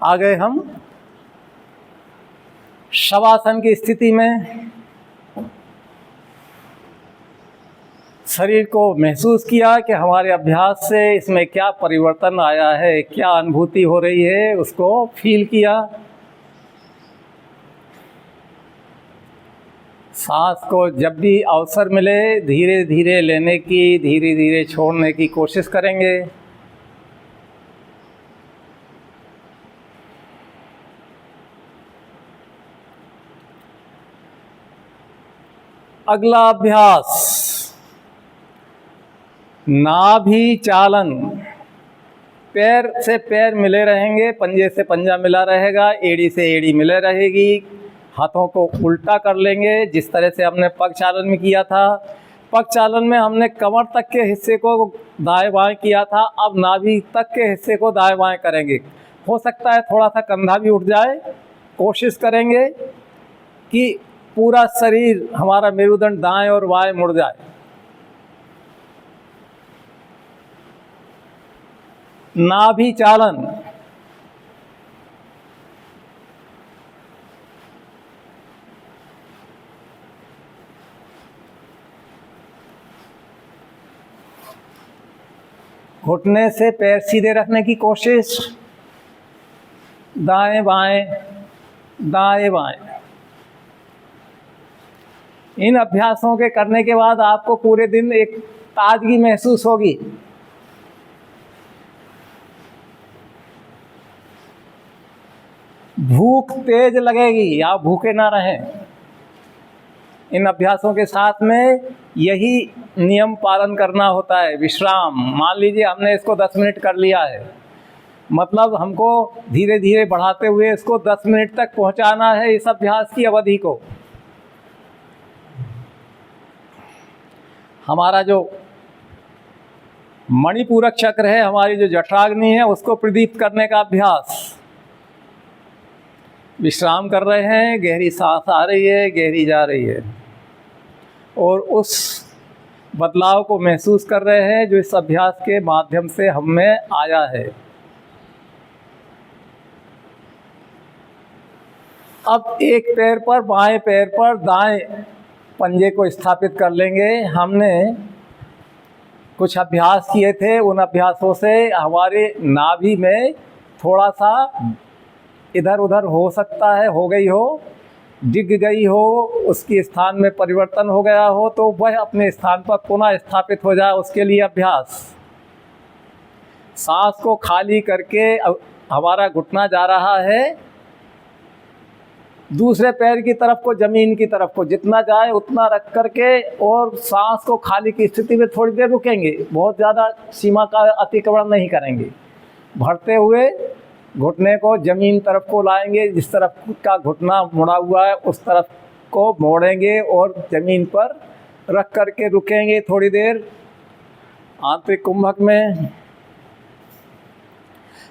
आ गए हम शवासन की स्थिति में। शरीर को महसूस किया कि हमारे अभ्यास से इसमें क्या परिवर्तन आया है, क्या अनुभूति हो रही है, उसको फील किया। सांस को जब भी अवसर मिले धीरे धीरे लेने की, धीरे धीरे छोड़ने की कोशिश करेंगे। अगला अभ्यास नाभि चालन। पैर से पैर मिले रहेंगे, पंजे से पंजा मिला रहेगा, एड़ी से एड़ी मिले रहेगी। हाथों को उल्टा कर लेंगे जिस तरह से हमने पग चालन में किया था। पग चालन में हमने कमर तक के हिस्से को दाएं बाएं किया था, अब नाभि तक के हिस्से को दाएं बाएं करेंगे। हो सकता है थोड़ा सा कंधा भी उठ जाए। कोशिश करेंगे कि पूरा शरीर हमारा मेरुदंड दाएं और बाएं मुड़ जाए। नाभि चालन। घुटने से पैर सीधे रखने की कोशिश, दाएं बाएं दाएं बाएं। इन अभ्यासों के करने के बाद आपको पूरे दिन एक ताजगी महसूस होगी। भूख तेज लगेगी, आप भूखे ना रहें। इन अभ्यासों के साथ में यही नियम पालन करना होता है। विश्राम, मान लीजिए हमने इसको 10 मिनट कर लिया है, मतलब हमको धीरे धीरे बढ़ाते हुए इसको 10 मिनट तक पहुंचाना है इस अभ्यास की अवधि को। हमारा जो मणिपूरक चक्र है, हमारी जो जठराग्नि है, उसको प्रदीप्त करने का अभ्यास। विश्राम कर रहे हैं, गहरी सांस आ रही है, गहरी जा रही है, और उस बदलाव को महसूस कर रहे हैं जो इस अभ्यास के माध्यम से हम में आया है। अब एक पैर पर, बाएं पैर पर दाएं पंजे को स्थापित कर लेंगे। हमने कुछ अभ्यास किए थे, उन अभ्यासों से हमारे नाभि में थोड़ा सा इधर उधर हो सकता है, हो गई हो, डिग गई हो, उसके स्थान में परिवर्तन हो गया हो, तो वह अपने स्थान पर पुनः स्थापित हो जाए, उसके लिए अभ्यास। सांस को खाली करके हमारा घुटना जा रहा है दूसरे पैर की तरफ को, जमीन की तरफ को, जितना जाए उतना रख करके, और सांस को खाली की स्थिति में थोड़ी देर रुकेंगे। बहुत ज़्यादा सीमा का अतिक्रमण नहीं करेंगे। भरते हुए घुटने को जमीन तरफ को लाएंगे, जिस तरफ का घुटना मुड़ा हुआ है उस तरफ को मोड़ेंगे और ज़मीन पर रख करके रुकेंगे थोड़ी देर आंतरिक कुंभक में।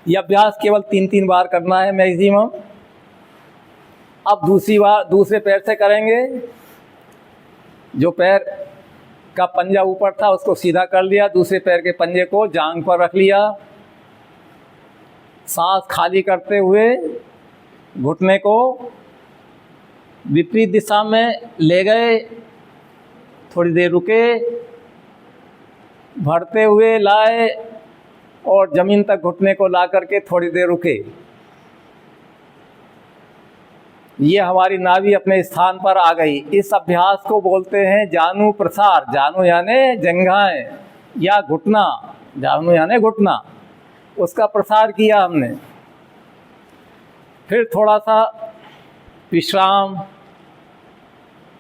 यह अभ्यास केवल 3-3 बार करना है मैक्सिमम। अब दूसरी बार दूसरे पैर से करेंगे। जो पैर का पंजा ऊपर था उसको सीधा कर लिया, दूसरे पैर के पंजे को जांघ पर रख लिया। सांस खाली करते हुए घुटने को विपरीत दिशा में ले गए, थोड़ी देर रुके, भरते हुए लाए और ज़मीन तक घुटने को ला करके थोड़ी देर रुके। ये हमारी नाभि अपने स्थान पर आ गई। इस अभ्यास को बोलते हैं जानु प्रसार। जानु यानी जंघाएं या घुटना, जानु यानी घुटना, उसका प्रसार किया हमने। फिर थोड़ा सा विश्राम,